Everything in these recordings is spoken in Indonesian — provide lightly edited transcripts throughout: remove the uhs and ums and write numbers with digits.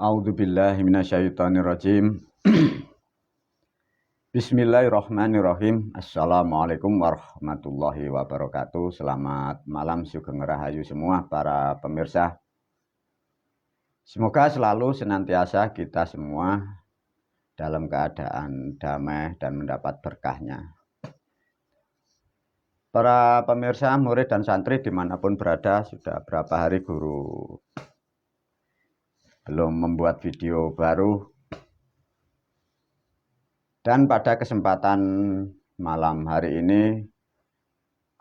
A'udzubillahi minasyaitonirrajim. Bismillahirrahmanirrahim. Assalamualaikum warahmatullahi wabarakatuh. Selamat malam, sugeng rahayu semua para pemirsa. Semoga selalu senantiasa kita semua dalam keadaan damai dan mendapat berkahnya. Para pemirsa, murid dan santri dimanapun berada, sudah berapa hari guru belum membuat video baru. Dan pada kesempatan malam hari ini,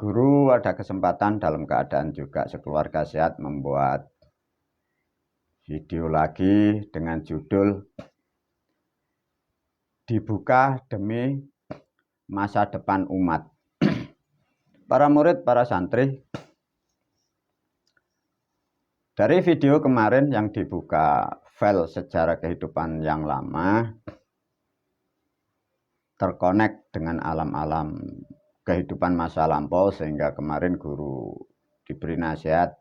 guru ada kesempatan dalam keadaan juga sekeluarga sehat membuat video lagi dengan judul Dibuka Demi Masa Depan Umat. Para murid, para santri, dari video kemarin yang dibuka file sejarah kehidupan yang lama, terkonek dengan alam-alam kehidupan masa lampau, sehingga kemarin guru diberi nasihat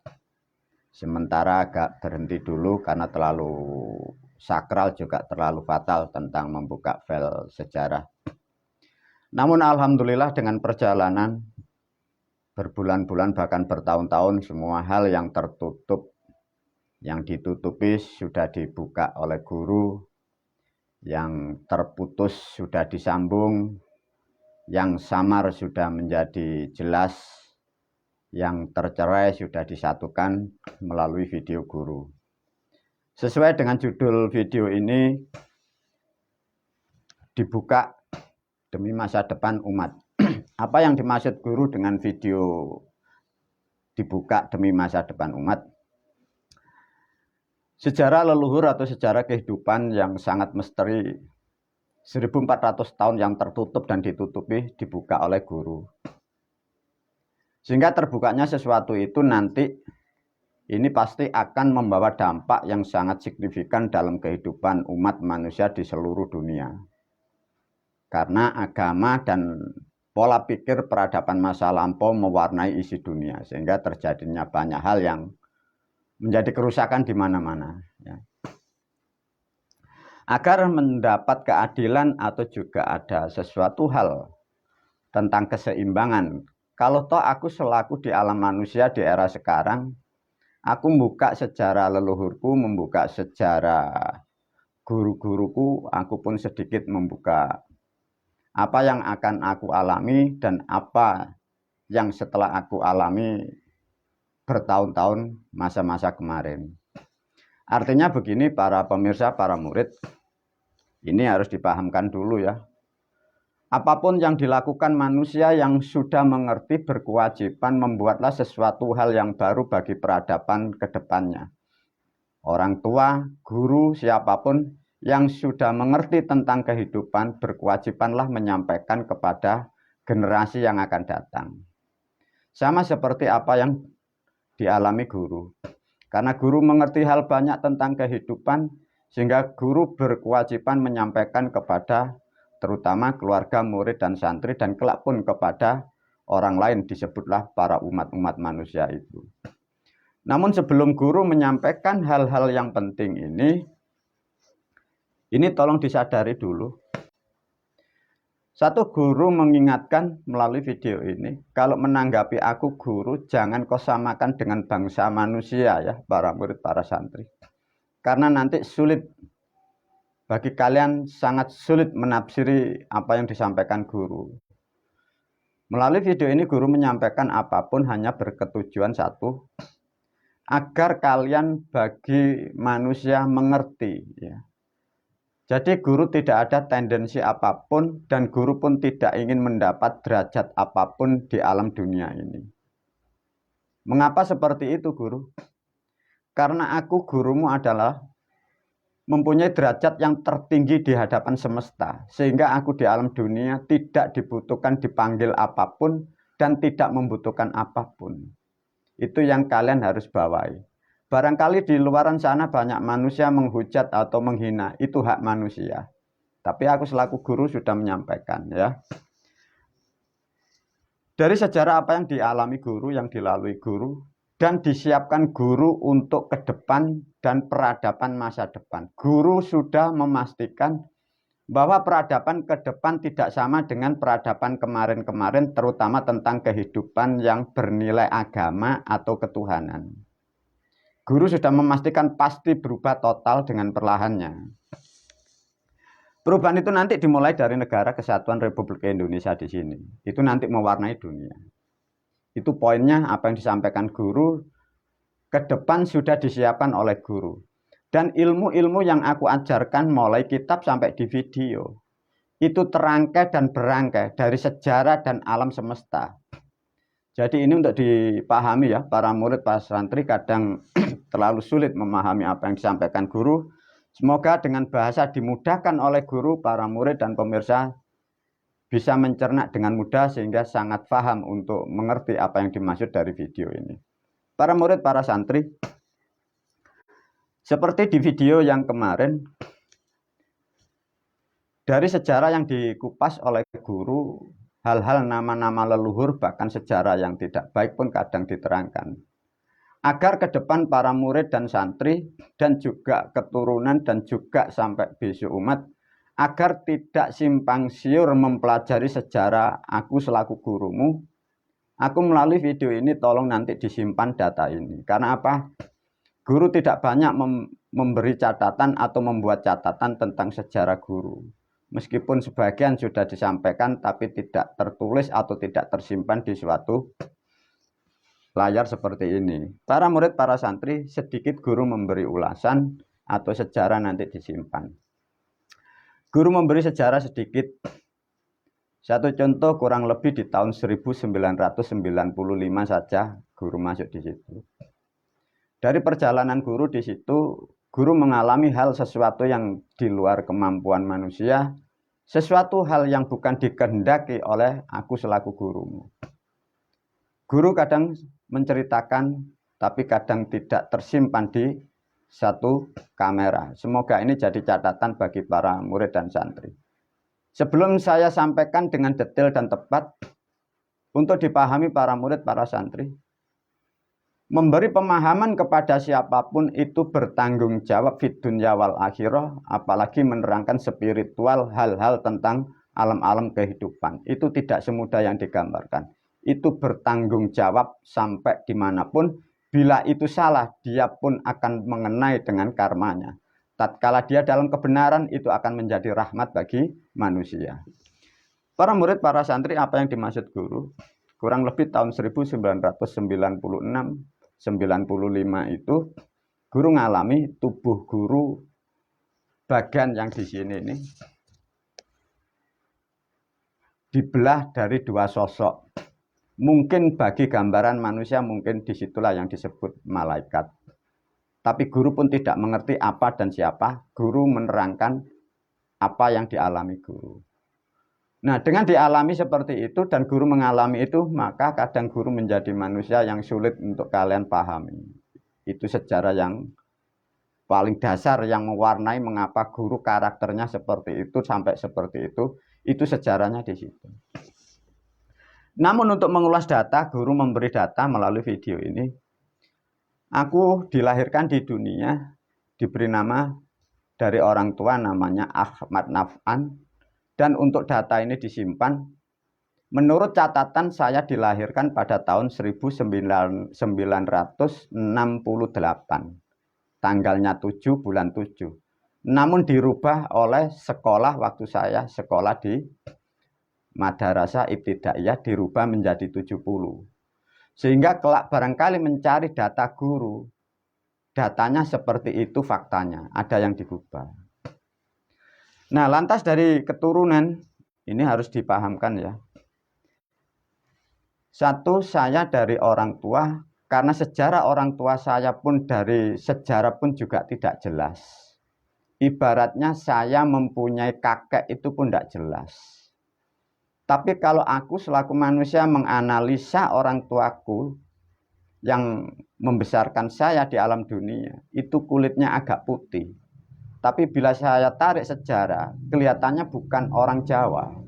sementara agak berhenti dulu karena terlalu sakral, juga terlalu fatal tentang membuka file sejarah. Namun alhamdulillah dengan perjalanan berbulan-bulan bahkan bertahun-tahun, semua hal yang tertutup, yang ditutupi sudah dibuka oleh guru, yang terputus sudah disambung, yang samar sudah menjadi jelas, yang tercerai sudah disatukan melalui video guru. Sesuai dengan judul video ini, Dibuka Demi Masa Depan Umat. Apa yang dimaksud guru dengan video Dibuka Demi Masa Depan Umat? Sejarah leluhur atau sejarah kehidupan yang sangat misteri, 1400 tahun yang tertutup dan ditutupi, dibuka oleh guru. Sehingga terbukanya sesuatu itu nanti ini pasti akan membawa dampak yang sangat signifikan dalam kehidupan umat manusia di seluruh dunia. Karena agama dan pola pikir peradaban masa lampau mewarnai isi dunia, sehingga terjadinya banyak hal yang menjadi kerusakan di mana-mana. Ya. Agar mendapat keadilan atau juga ada sesuatu hal tentang keseimbangan. Kalau toh aku selaku di alam manusia di era sekarang, aku membuka sejarah leluhurku, membuka sejarah guru-guruku, aku pun sedikit membuka apa yang akan aku alami dan apa yang setelah aku alami bertahun-tahun masa-masa kemarin. Artinya begini para pemirsa, para murid, ini harus dipahamkan dulu ya. Apapun yang dilakukan manusia yang sudah mengerti berkewajiban membuatlah sesuatu hal yang baru bagi peradaban ke depannya. Orang tua, guru, siapapun yang sudah mengerti tentang kehidupan berkewajibanlah menyampaikan kepada generasi yang akan datang. Sama seperti apa yang dialami guru. Karena guru mengerti hal banyak tentang kehidupan, sehingga guru berkewajiban menyampaikan kepada terutama keluarga, murid, dan santri, dan kelak pun kepada orang lain, disebutlah para umat-umat manusia itu. Namun sebelum guru menyampaikan hal-hal yang penting ini tolong disadari dulu. Satu, guru mengingatkan melalui video ini, kalau menanggapi aku guru, jangan kau samakan dengan bangsa manusia ya, para murid, para santri. Karena nanti sulit, bagi kalian sangat sulit menafsiri apa yang disampaikan guru. Melalui video ini guru menyampaikan apapun hanya berketujuan satu, agar kalian bagi manusia mengerti ya. Jadi guru tidak ada tendensi apapun dan guru pun tidak ingin mendapat derajat apapun di alam dunia ini. Mengapa seperti itu guru? Karena aku gurumu adalah mempunyai derajat yang tertinggi di hadapan semesta. Sehingga aku di alam dunia tidak dibutuhkan dipanggil apapun dan tidak membutuhkan apapun. Itu yang kalian harus bawahi. Barangkali di luaran sana banyak manusia menghujat atau menghina, itu hak manusia. Tapi aku selaku guru sudah menyampaikan ya. Dari sejarah apa yang dialami guru, yang dilalui guru, dan disiapkan guru untuk ke depan dan peradaban masa depan. Guru sudah memastikan bahwa peradaban ke depan tidak sama dengan peradaban kemarin-kemarin, terutama tentang kehidupan yang bernilai agama atau ketuhanan. Guru sudah memastikan pasti berubah total dengan perlahannya. Perubahan itu nanti dimulai dari Negara Kesatuan Republik Indonesia di sini. Itu nanti mewarnai dunia. Itu poinnya apa yang disampaikan guru, ke depan sudah disiapkan oleh guru. Dan ilmu-ilmu yang aku ajarkan mulai kitab sampai di video, itu terangkai dan berangkai dari sejarah dan alam semesta. Jadi ini untuk dipahami ya, para murid, para santri kadang terlalu sulit memahami apa yang disampaikan guru. Semoga dengan bahasa dimudahkan oleh guru, para murid dan pemirsa bisa mencerna dengan mudah sehingga sangat paham untuk mengerti apa yang dimaksud dari video ini. Para murid, para santri, seperti di video yang kemarin, dari sejarah yang dikupas oleh guru, hal-hal nama-nama leluhur bahkan sejarah yang tidak baik pun kadang diterangkan. Agar ke depan para murid dan santri dan juga keturunan dan juga sampai besok umat, agar tidak simpang siur mempelajari sejarah aku selaku gurumu, aku melalui video ini tolong nanti disimpan data ini. Karena apa? Guru tidak banyak memberi catatan atau membuat catatan tentang sejarah guru. Meskipun sebagian sudah disampaikan tapi tidak tertulis atau tidak tersimpan di suatu layar seperti ini. Para murid, para santri, sedikit guru memberi ulasan atau sejarah nanti disimpan. Guru memberi sejarah sedikit. Satu contoh kurang lebih di tahun 1995 saja guru masuk di situ. Dari perjalanan guru di situ, guru mengalami hal sesuatu yang di luar kemampuan manusia, sesuatu hal yang bukan dikehendaki oleh aku selaku gurumu. Guru kadang menceritakan, tapi kadang tidak tersimpan di satu kamera. Semoga ini jadi catatan bagi para murid dan santri. Sebelum saya sampaikan dengan detail dan tepat, untuk dipahami para murid, para santri, memberi pemahaman kepada siapapun itu bertanggung jawab fid dunya wal akhirah, apalagi menerangkan spiritual hal-hal tentang alam-alam kehidupan. Itu tidak semudah yang digambarkan. Itu bertanggung jawab sampai dimanapun. Bila itu salah, dia pun akan mengenai dengan karmanya. Tatkala dia dalam kebenaran, itu akan menjadi rahmat bagi manusia. Para murid, para santri, apa yang dimaksud guru? Kurang lebih tahun 1996-95 itu, guru ngalami tubuh guru bagian yang di sini ini dibelah dari dua sosok. Mungkin bagi gambaran manusia, mungkin disitulah yang disebut malaikat. Tapi guru pun tidak mengerti apa dan siapa. Guru menerangkan apa yang dialami guru. Nah, dengan dialami seperti itu dan guru mengalami itu, maka kadang guru menjadi manusia yang sulit untuk kalian pahami. Itu sejarah yang paling dasar yang mewarnai mengapa guru karakternya seperti itu sampai seperti itu. Itu sejarahnya di situ. Namun untuk mengulas data, guru memberi data melalui video ini. Aku dilahirkan di dunia, diberi nama dari orang tua namanya Ahmad Naf'an. Dan untuk data ini disimpan, menurut catatan saya dilahirkan pada tahun 1968. Tanggalnya 7 bulan 7. Namun dirubah oleh sekolah waktu saya sekolah di Madrasah Ibtidaiyah dirubah menjadi 70. Sehingga kelak barangkali mencari data guru, datanya seperti itu faktanya, ada yang dirubah. Nah, lantas dari keturunan, ini harus dipahamkan ya. Satu, saya dari orang tua, karena sejarah orang tua saya pun dari sejarah pun juga tidak jelas. Ibaratnya saya mempunyai kakek itu pun tidak jelas. Tapi kalau aku selaku manusia menganalisa orang tuaku yang membesarkan saya di alam dunia, itu kulitnya agak putih. Tapi bila saya tarik sejarah, kelihatannya bukan orang Jawa.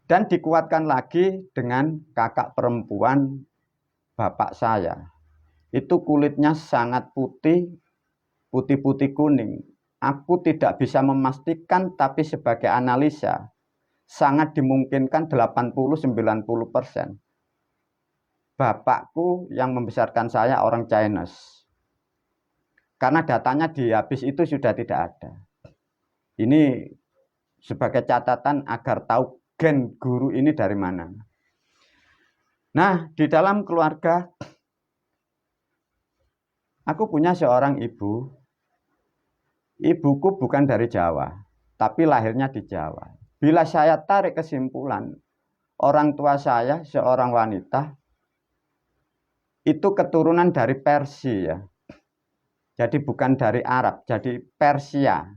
Dan dikuatkan lagi dengan kakak perempuan bapak saya itu kulitnya sangat putih, putih-putih kuning. Aku tidak bisa memastikan, tapi sebagai analisa sangat dimungkinkan 80-90%. Bapakku yang membesarkan saya orang Chinese. Karena datanya di habis itu sudah tidak ada. Ini sebagai catatan agar tahu gen guru ini dari mana. Nah, di dalam keluarga aku punya seorang ibu. Ibuku bukan dari Jawa, tapi lahirnya di Jawa. Bila saya tarik kesimpulan, orang tua saya seorang wanita itu keturunan dari Persia ya. Jadi bukan dari Arab, jadi Persia.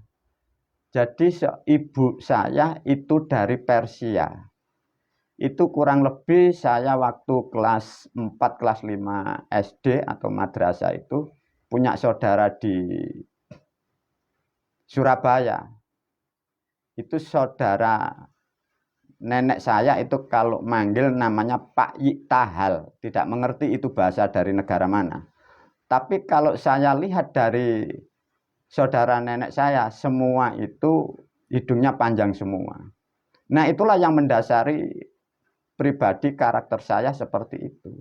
Jadi ibu saya itu dari Persia. Itu kurang lebih saya waktu kelas 4, kelas 5 SD atau madrasah itu punya saudara di Surabaya. Itu saudara nenek saya itu kalau manggil namanya Pak Yiktahal. Tidak mengerti itu bahasa dari negara mana. Tapi kalau saya lihat dari saudara nenek saya, semua itu hidungnya panjang semua. Nah, itulah yang mendasari pribadi karakter saya seperti itu.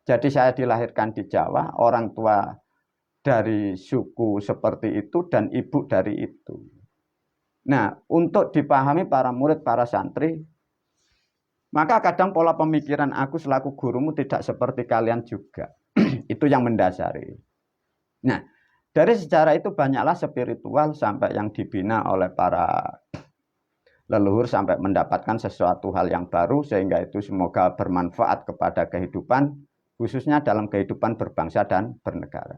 Jadi saya dilahirkan di Jawa, orang tua dari suku seperti itu dan ibu dari itu. Nah, untuk dipahami para murid, para santri, maka kadang pola pemikiran aku selaku gurumu tidak seperti kalian juga. Itu yang mendasari. Nah, dari sejarah itu banyaklah spiritual sampai yang dibina oleh para leluhur sampai mendapatkan sesuatu hal yang baru sehingga itu semoga bermanfaat kepada kehidupan, khususnya dalam kehidupan berbangsa dan bernegara.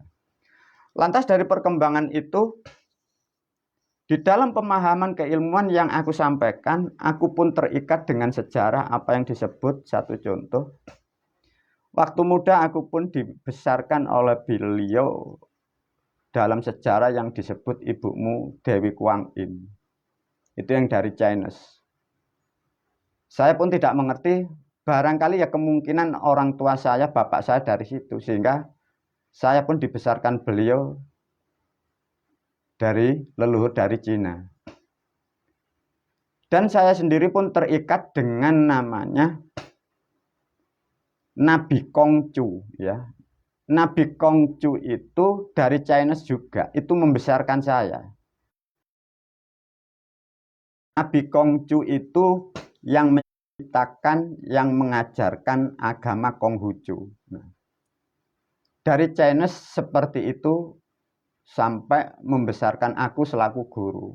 Lantas dari perkembangan itu, di dalam pemahaman keilmuan yang aku sampaikan, aku pun terikat dengan sejarah apa yang disebut satu contoh. Waktu muda aku pun dibesarkan oleh beliau dalam sejarah yang disebut ibumu Dewi Kuang Yin. Itu yang dari Chinese. Saya pun tidak mengerti, barangkali ya kemungkinan orang tua saya, bapak saya dari situ. Sehingga saya pun dibesarkan beliau dari leluhur dari Cina. Dan saya sendiri pun terikat dengan namanya Nabi Kongcu ya. Nabi Kongcu itu dari Chinese juga, itu membesarkan saya. Nabi Kongcu itu yang menciptakan, yang mengajarkan agama Konghucu. Nah, dari Chinese seperti itu sampai membesarkan aku selaku guru.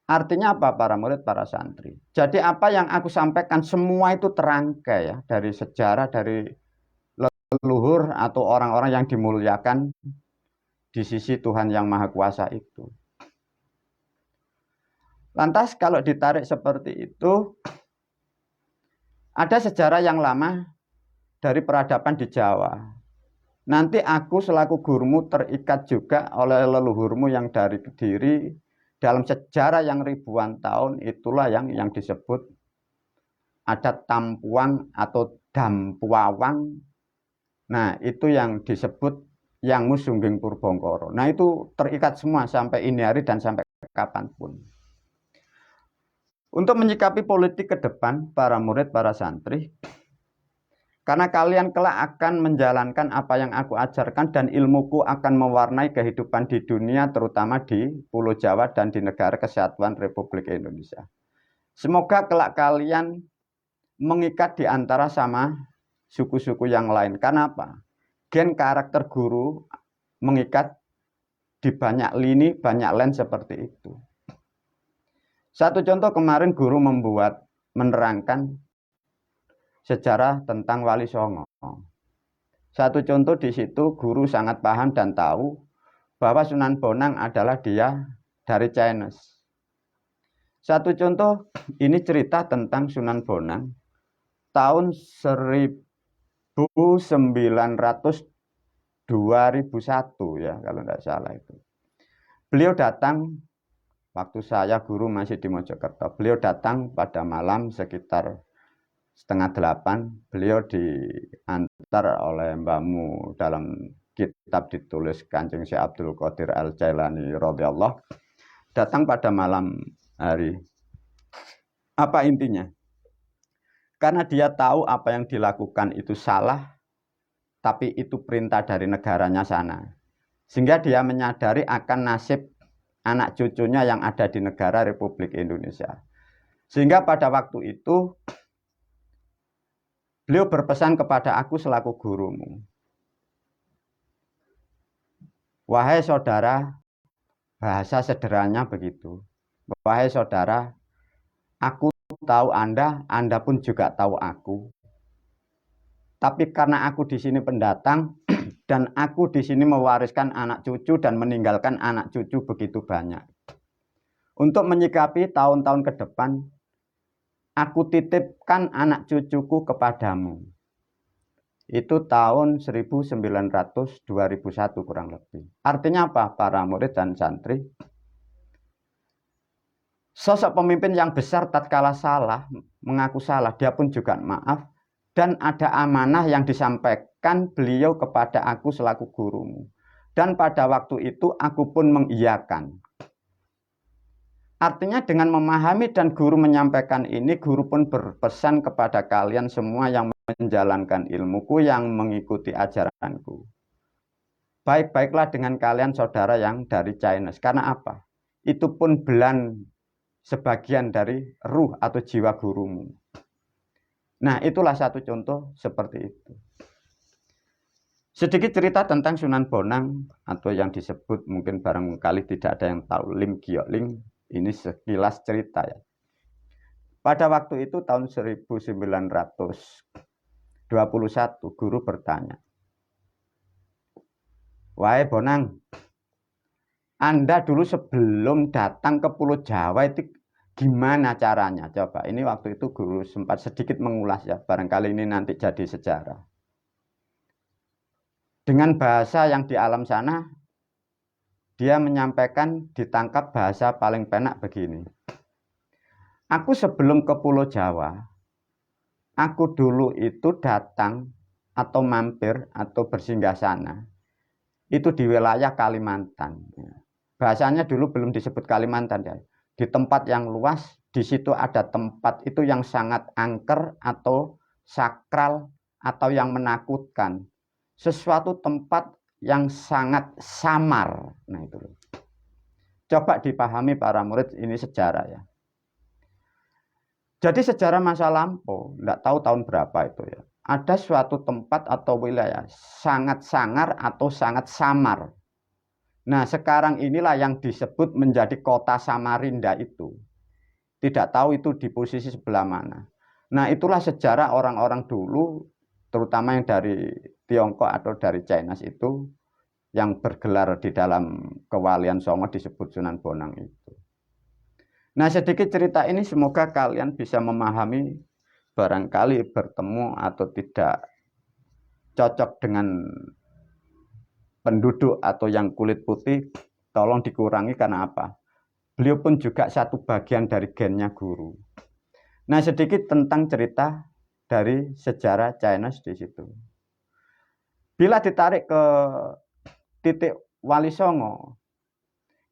Artinya apa para murid, para santri? Jadi apa yang aku sampaikan semua itu terangkai ya, dari sejarah, dari leluhur atau orang-orang yang dimuliakan di sisi Tuhan Yang Maha Kuasa itu. Lantas kalau ditarik seperti itu, ada sejarah yang lama dari peradaban di Jawa. Nanti aku selaku gurumu terikat juga oleh leluhurmu yang dari Kediri. Dalam sejarah yang ribuan tahun itulah yang disebut adat Tampuang atau Dampuawang. Nah, itu yang disebut yang Musungging Purbangkara. Nah, itu terikat semua sampai ini hari dan sampai kapanpun. Untuk menyikapi politik ke depan, para murid, para santri, karena kalian kelak akan menjalankan apa yang aku ajarkan dan ilmuku akan mewarnai kehidupan di dunia, terutama di Pulau Jawa dan di Negara Kesatuan Republik Indonesia. Semoga kelak kalian mengikat di antara sama suku-suku yang lain. Karena apa? Gen karakter guru mengikat di banyak lini, banyak len seperti itu. Satu contoh kemarin guru menerangkan sejarah tentang Wali Songo. Satu contoh di situ guru sangat paham dan tahu bahwa Sunan Bonang adalah dia dari Chinese. Satu contoh ini cerita tentang Sunan Bonang tahun 2001 ya kalau tidak salah itu. Beliau datang waktu saya guru masih di Mojokerto. Beliau datang pada malam sekitar 7:30 beliau diantar oleh Mbahmu dalam kitab ditulis Kanjeng Syekh Abdul Qadir Al-Jailani radhiyallahu datang pada malam hari. Apa intinya? Karena dia tahu apa yang dilakukan itu salah, tapi itu perintah dari negaranya sana. Sehingga dia menyadari akan nasib anak cucunya yang ada di negara Republik Indonesia. Sehingga pada waktu itu beliau berpesan kepada aku selaku gurumu. Wahai saudara, bahasa sederhananya begitu. Wahai saudara, aku tahu Anda pun juga tahu aku. Tapi karena aku di sini pendatang dan aku di sini mewariskan anak cucu dan meninggalkan anak cucu begitu banyak. Untuk menyikapi tahun-tahun ke depan, aku titipkan anak cucuku kepadamu. Itu tahun 1900-2001 kurang lebih. Artinya apa? Para murid dan santri, sosok pemimpin yang besar tatkala salah, mengaku salah, dia pun juga maaf. Dan ada amanah yang disampaikan beliau kepada aku selaku gurumu. Dan pada waktu itu aku pun mengiyakan. Artinya dengan memahami dan guru menyampaikan ini, guru pun berpesan kepada kalian semua yang menjalankan ilmuku, yang mengikuti ajaranku. Baik-baiklah dengan kalian saudara yang dari Chinese. Karena apa? Itu pun belan sebagian dari ruh atau jiwa gurumu. Nah, itulah satu contoh seperti itu. Sedikit cerita tentang Sunan Bonang atau yang disebut mungkin barangkali tidak ada yang tahu Lim Gio Ling. Ini sekilas cerita ya. Pada waktu itu tahun 1921 guru bertanya, wahai Bonang, Anda dulu sebelum datang ke Pulau Jawa itu gimana caranya? Coba, ini waktu itu guru sempat sedikit mengulas ya, barangkali ini nanti jadi sejarah. Dengan bahasa yang di alam sana, dia menyampaikan ditangkap bahasa paling penak begini. Aku sebelum ke Pulau Jawa, aku dulu itu datang atau mampir atau bersinggah sana, itu di wilayah Kalimantan. Bahasanya dulu belum disebut Kalimantan ya. Di tempat yang luas, di situ ada tempat itu yang sangat angker atau sakral atau yang menakutkan. Sesuatu tempat yang sangat samar. Nah itu. Coba dipahami para murid, ini sejarah ya. Jadi sejarah masa lampau, enggak tahu tahun berapa itu ya. Ada suatu tempat atau wilayah sangat sangar atau sangat samar. Nah, sekarang inilah yang disebut menjadi kota Samarinda itu. Tidak tahu itu di posisi sebelah mana. Nah, itulah sejarah orang-orang dulu, terutama yang dari Tiongkok atau dari China itu, yang bergelar di dalam kewalian Songo disebut Sunan Bonang itu. Nah, sedikit cerita ini semoga kalian bisa memahami, barangkali bertemu atau tidak cocok dengan penduduk atau yang kulit putih, tolong dikurangi karena apa? Beliau pun juga satu bagian dari gennya guru. Nah, sedikit tentang cerita dari sejarah Chinese di situ. Bila ditarik ke titik Wali Songo,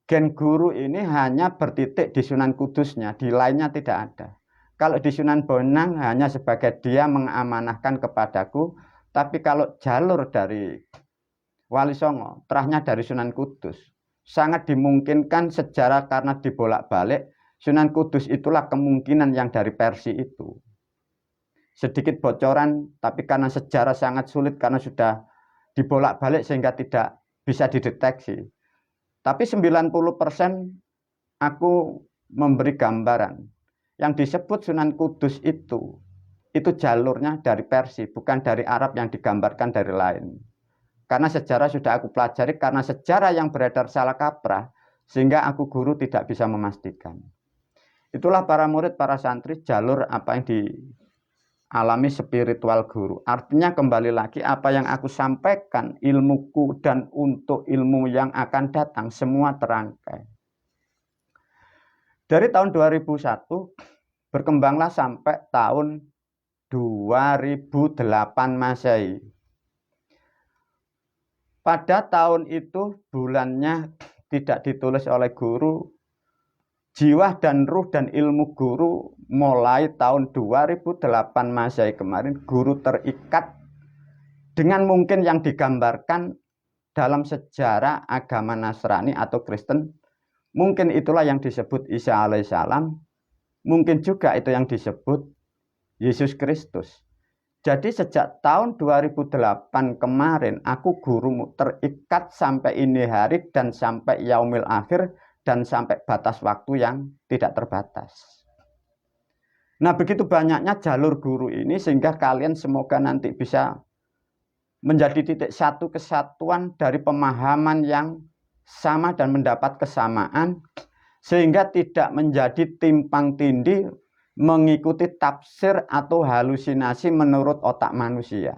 gen guru ini hanya bertitik di Sunan Kudusnya, di lainnya tidak ada. Kalau di Sunan Bonang hanya sebagai dia mengamanahkan kepadaku, tapi kalau jalur dari Wali Songo, terahnya dari Sunan Kudus. Sangat dimungkinkan sejarah karena dibolak-balik, Sunan Kudus itulah kemungkinan yang dari Persia itu. Sedikit bocoran, tapi karena sejarah sangat sulit karena sudah dibolak-balik sehingga tidak bisa dideteksi. Tapi 90% aku memberi gambaran. Yang disebut Sunan Kudus itu jalurnya dari Persia, bukan dari Arab yang digambarkan dari lain. Karena sejarah sudah aku pelajari, karena sejarah yang beredar salah kaprah, sehingga aku guru tidak bisa memastikan. Itulah para murid, para santri, jalur apa yang dialami spiritual guru. Artinya kembali lagi apa yang aku sampaikan, ilmuku dan untuk ilmu yang akan datang, semua terangkai. Dari tahun 2001, berkembanglah sampai tahun 2008 Masehi. Pada tahun itu bulannya tidak ditulis oleh guru. Jiwa dan ruh dan ilmu guru mulai tahun 2008 Masehi kemarin, guru terikat dengan mungkin yang digambarkan dalam sejarah agama Nasrani atau Kristen. Mungkin itulah yang disebut Isa alaihissalam. Mungkin juga itu yang disebut Yesus Kristus. Jadi sejak tahun 2008 kemarin, aku gurumu terikat sampai ini hari dan sampai yaumil akhir dan sampai batas waktu yang tidak terbatas. Nah, begitu banyaknya jalur guru ini sehingga kalian semoga nanti bisa menjadi titik satu kesatuan dari pemahaman yang sama dan mendapat kesamaan, sehingga tidak menjadi timpang tindih mengikuti tafsir atau halusinasi menurut otak manusia.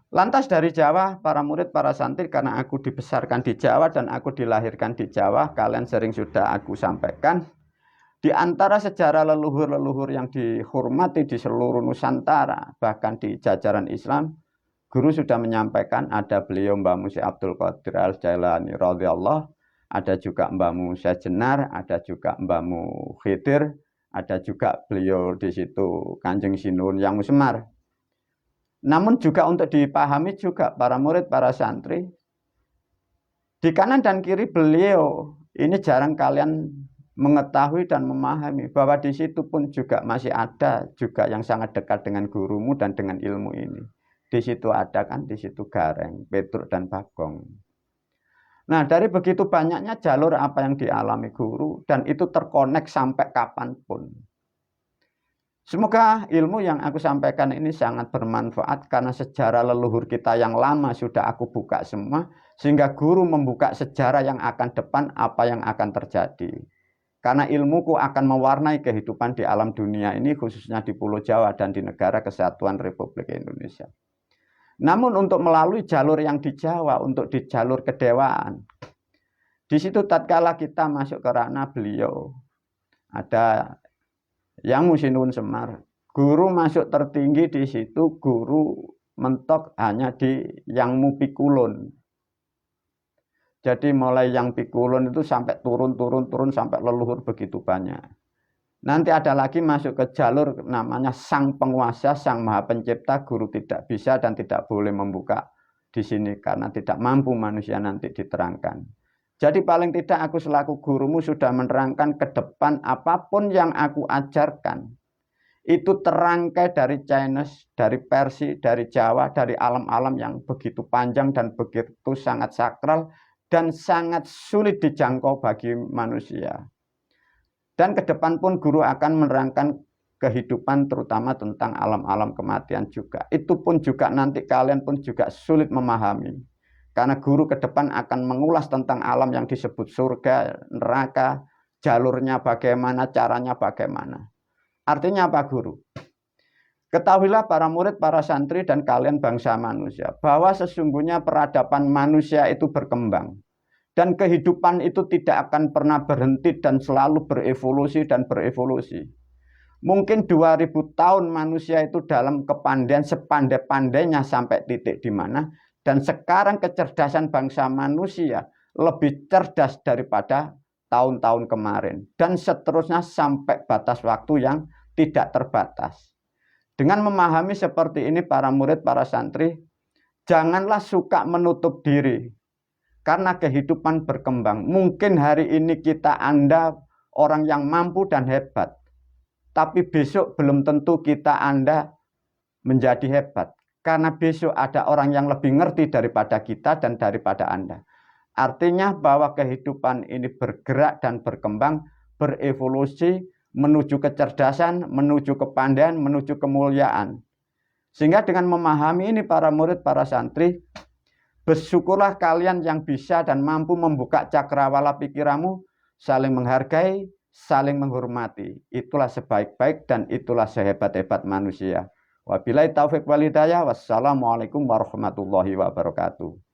Lantas dari Jawa, para murid, para santri, karena aku dibesarkan di Jawa dan aku dilahirkan di Jawa, kalian sering sudah aku sampaikan, di antara sejarah leluhur-leluhur yang dihormati di seluruh Nusantara, bahkan di jajaran Islam, guru sudah menyampaikan ada beliau Mbah Mu Syekh Abdul Qadir Al-Jailani radhiyallahu, ada juga Mbah Mu Syekh Jenar, ada juga Mbah Mu Khidir, ada juga beliau di situ Kanjeng Sinun Yang Semar. Namun juga untuk dipahami juga para murid, para santri, di kanan dan kiri beliau ini jarang kalian mengetahui dan memahami bahwa di situ pun juga masih ada juga yang sangat dekat dengan gurumu dan dengan ilmu ini. Di situ ada kan, di situ Gareng, Petruk dan Bagong. Nah, dari begitu banyaknya jalur apa yang dialami guru dan itu terkonek sampai kapanpun. Semoga ilmu yang aku sampaikan ini sangat bermanfaat karena sejarah leluhur kita yang lama sudah aku buka semua, sehingga guru membuka sejarah yang akan depan apa yang akan terjadi. Karena ilmuku akan mewarnai kehidupan di alam dunia ini, khususnya di Pulau Jawa dan di Negara Kesatuan Republik Indonesia. Namun untuk melalui jalur yang di Jawa, untuk di jalur kedewaan, di situ tatkala kita masuk ke ranah beliau, ada Yang Mu Sinun Semar, guru masuk tertinggi di situ, guru mentok hanya di Yang Mu Pikulun. Jadi mulai Yang Pikulun itu sampai turun sampai leluhur begitu banyak. Nanti ada lagi masuk ke jalur namanya Sang Penguasa, Sang Maha Pencipta, guru tidak bisa dan tidak boleh membuka di sini karena tidak mampu manusia nanti diterangkan. Jadi paling tidak aku selaku gurumu sudah menerangkan ke depan apapun yang aku ajarkan. Itu terangkai dari Chinese, dari Persia, dari Jawa, dari alam-alam yang begitu panjang dan begitu sangat sakral dan sangat sulit dijangkau bagi manusia. Dan ke depan pun guru akan menerangkan kehidupan terutama tentang alam-alam kematian juga. Itu pun juga nanti kalian pun juga sulit memahami. Karena guru ke depan akan mengulas tentang alam yang disebut surga, neraka, jalurnya bagaimana, caranya bagaimana. Artinya apa guru? Ketahuilah para murid, para santri dan kalian bangsa manusia, bahwa sesungguhnya peradaban manusia itu berkembang. Dan kehidupan itu tidak akan pernah berhenti dan selalu berevolusi dan berevolusi. Mungkin 2000 tahun manusia itu dalam kepandaian sepandai-pandainya sampai titik di mana. Dan sekarang kecerdasan bangsa manusia lebih cerdas daripada tahun-tahun kemarin. Dan seterusnya sampai batas waktu yang tidak terbatas. Dengan memahami seperti ini para murid, para santri, janganlah suka menutup diri. Karena kehidupan berkembang. Mungkin hari ini Anda orang yang mampu dan hebat. Tapi besok belum tentu Anda menjadi hebat. Karena besok ada orang yang lebih ngerti daripada kita dan daripada Anda. Artinya bahwa kehidupan ini bergerak dan berkembang, berevolusi, menuju kecerdasan, menuju kepandaian, menuju kemuliaan. Sehingga dengan memahami ini para murid, para santri, bersyukurlah kalian yang bisa dan mampu membuka cakrawala pikiranmu, saling menghargai, saling menghormati. Itulah sebaik-baik dan itulah sehebat-hebat manusia. Wabillahi taufiq wal hidayah. Wassalamualaikum warahmatullahi wabarakatuh.